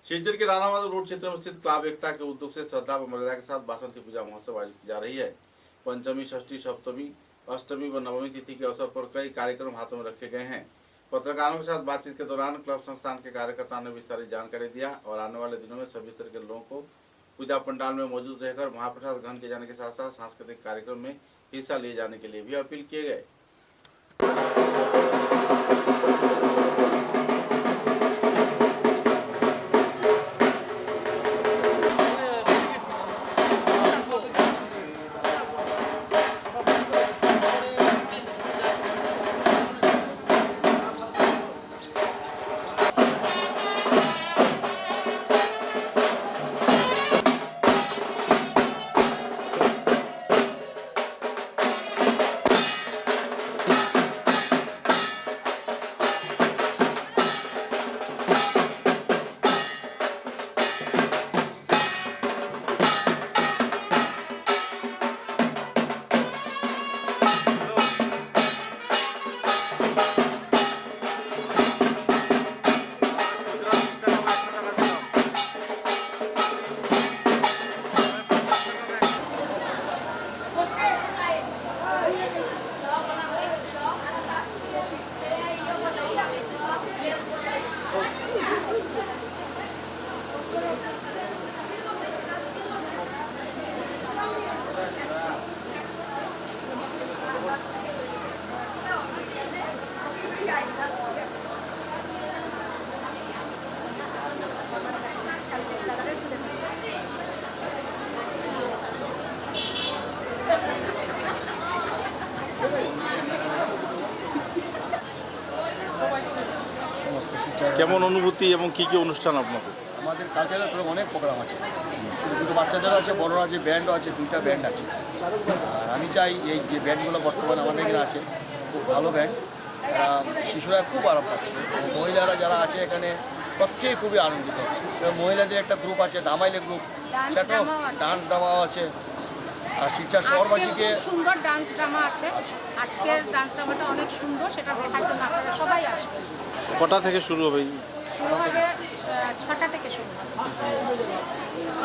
शिवचर के रानावादा रोड क्षेत्र में स्थित क्लब एकता के उद्योग से श्रद्धा व मर्यादा के साथ बासंती पूजा महोत्सव आयोजित की जा रही है। पंचमी, षष्ठी, सप्तमी, अष्टमी व नवमी तिथि के अवसर पर कई कार्यक्रम हाथों में रखे गए हैं। पत्रकारों के साथ बातचीत के दौरान क्लब संस्थान के कार्यकर्ताओं ने विस्तारित जानकारी दिया और आने वाले दिनों में सभी स्तर के लोगों को पूजा पंडाल में मौजूद रहकर महाप्रसाद ग्रहण किए जाने के साथ साथ सांस्कृतिक कार्यक्रम में हिस्सा लिए जाने के लिए भी अपील किए गए। কেমন অনুভূতি এবং কি কি অনুষ্ঠান আপনাদের? আমাদের কালচারাল প্রোগ্রাম অনেক প্রোগ্রাম আছে, ছোটো ছোটো বাচ্চাদের আছে, বড়রা আছে, ব্যান্ডও আছে, 2টা ব্যান্ড আছে। আর আমি চাই এই যে ব্যান্ডগুলো বর্তমানে আমাদের এখানে আছে খুব ভালো ব্যান্ড, শিশুরা খুব আরাম পাচ্ছে, মহিলারা যারা আছে এখানে প্রত্যেকেই খুবই আনন্দিত। মহিলাদের একটা গ্রুপ আছে, দামাইলে গ্রুপ, সেটাও ডান্স ড্রামাও আছে। আর শিক্ষা শহরবাসীকে সুন্দর ডান্স ড্রামা আছে। আজকের ডান্স ড্রামাটা অনেক সুন্দর, সেটা দেখার জন্য আপনারা সবাই আসবেন। কটা থেকে শুরু হবে? শুরু হবে 6টা থেকে শুরু হবে।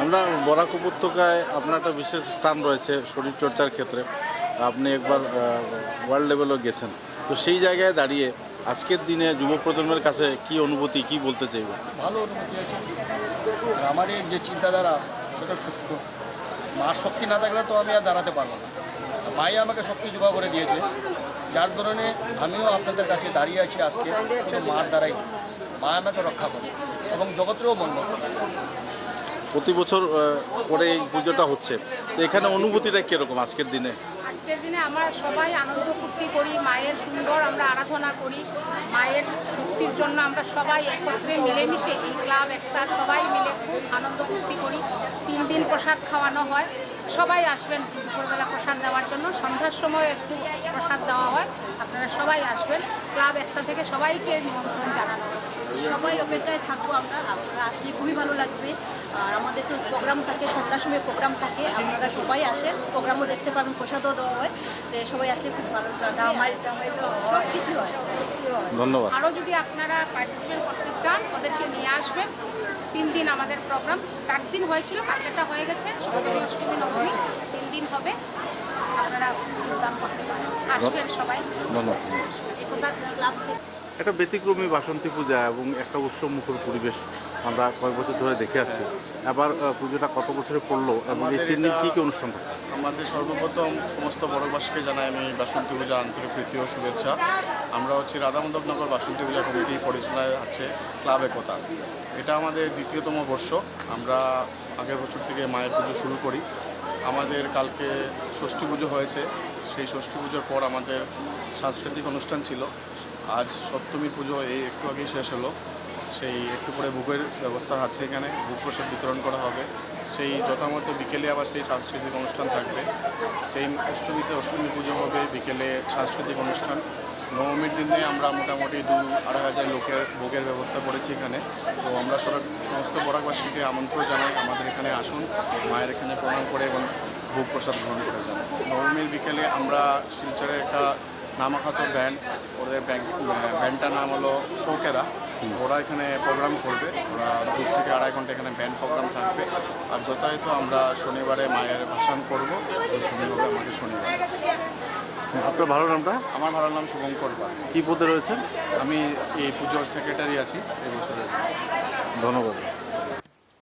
আমরা বরাক উপত্যকায় আপনার একটা বিশেষ স্থান রয়েছে শরীরচর্চার ক্ষেত্রে, আপনি একবার ওয়ার্ল্ড লেভেলেও গেছেন, তো সেই জায়গায় দাঁড়িয়ে আজকের দিনে যুব প্রজন্মের কাছে কি অনুভূতি, কি বলতে চাইবেন? ভালো অনুভূতি আছে। আমাদের যে চিন্তাধারা সেটা সত্য। মার শক্তি না থাকলে তো আমি আর দাঁড়াতে পারবো না। মাই আমাকে শক্তি জোগাড় করে দিয়েছে, যার ধরনে আমিও আপনাদের কাছে দাঁড়িয়ে আছি আজকে শুধু মার দ্বারাই। মা আমাকে রক্ষা করে এবং জগতেরও মঙ্গল করে। প্রতি বছর পরে এই পুজোটা হচ্ছে, তো এখানে অনুভূতিটা কীরকম আজকের দিনে? আজকের দিনে আমরা সবাই আনন্দ ফুর্তি করি, মায়ের সুন্দর আমরা আরাধনা করি, মায়ের শক্তির জন্য আমরা সবাই একত্রে মিলেমিশে এই ক্লাব একতার সবাই মিলে খুব আনন্দ ফুর্তি করি। 3 দিন প্রসাদ খাওয়ানো হয়, সবাই আসবেন দুপুরবেলা প্রসাদ দেওয়ার জন্য, সন্ধ্যার সময় একটু প্রসাদ দেওয়া হয়, আপনারা সবাই আসবেন। ক্লাব একটা থেকে সবাইকে নিমন্ত্রণ জানানো হচ্ছে। সবাই অপেক্ষায় থাকবো আমরা, আপনারা আসলে খুবই ভালো লাগবে। আর আমাদের তো প্রোগ্রাম থাকে, সন্ধ্যার সময় প্রোগ্রাম থাকে, আপনারা সবাই আসেন, প্রোগ্রামও দেখতে পাবেন, প্রসাদও দেওয়া হয়। তো সবাই আসলে খুব ভালো লাগে, সব কিছু হয়। ধন্যবাদ। আরও যদি আপনারা পার্টিসিপেট করতে চান ওদেরকে নিয়ে আসবেন। 3 দিন আমাদের প্রোগ্রাম, 4 দিন হয়েছিল, কালকেটা হয়ে গেছে, সপ্তমী, অষ্টমী, নবমী 3 দিন হবে। আপনারা যোগদান করতে পারেন, আসবেন সবাই। ধন্যবাদ। একতা ক্লাব একটা ব্যতিক্রমী বাসন্তী পূজা এবং একটা উৎসবমুখর পরিবেশ আমরা কয়েক বছর ধরে দেখে আসছি। এবার পুজোটা কত বছরে পড়লো এবং এই 3 দিন কী কী অনুষ্ঠান থাকে? আমাদের সর্বপ্রথম সমস্ত বড়বাসীকে জানাই আমি বাসন্তী পূজা আন্তরিক প্রীতি ও শুভেচ্ছা। আমরা হচ্ছে রাধামাধবনগর বাসন্তী পূজা কমিটি পরিচালনায় আছে ক্লাব একতা। এটা আমাদের 2য়তম বর্ষ। আমরা আগের বছর থেকে মায়ের পুজো শুরু করি। আমাদের কালকে ষষ্ঠী পুজো হয়েছে, সেই ষষ্ঠী পুজোর পর আমাদের সাংস্কৃতিক অনুষ্ঠান ছিল। আজ সপ্তমী পুজো এই একটু আগেই শেষ হলো। সেই একটু পরে ভোগের ব্যবস্থা আছে, এখানে ভোগ প্রসাদ বিতরণ করা হবে। সেই যথামতো বিকেলে আবার সেই সাংস্কৃতিক অনুষ্ঠান থাকবে। সেই অষ্টমীতে অষ্টমী পুজো হবে, বিকেলে সাংস্কৃতিক অনুষ্ঠান। নবমীর দিনে আমরা মোটামুটি 2-2.5 হাজার লোকের ভোগের ব্যবস্থা করেছি এখানে। তো আমরা সমস্ত বরাকবাসীকে আমন্ত্রণ জানাই, আমাদের এখানে আসুন, মায়ের এখানে প্রণাম করে এবং ভোগ প্রসাদ গ্রহণ করে যান। নবমীর বিকেলে আমরা শিলচরের একটা নামাখাত ব্যান্ড, ওদের ব্যান্ডটার নাম হলো ফোকেরা। ওরা এখানে প্রোগ্রাম করবে, ওরা 2 থেকে 2.5 ঘন্টা এখানে ব্যান্ড প্রোগ্রাম থাকবে। আর যথাযথ আমরা শনিবারে মায়ের ভাসান করবো, ওই সময় হবে আমাদের শনিবার। আপনার ভালো নামটা? আমার ভালো নাম শুভঙ্কর পাল। কী পদে রয়েছেন? আমি এই পুজোর সেক্রেটারি আছি এই বছরের। ধন্যবাদ।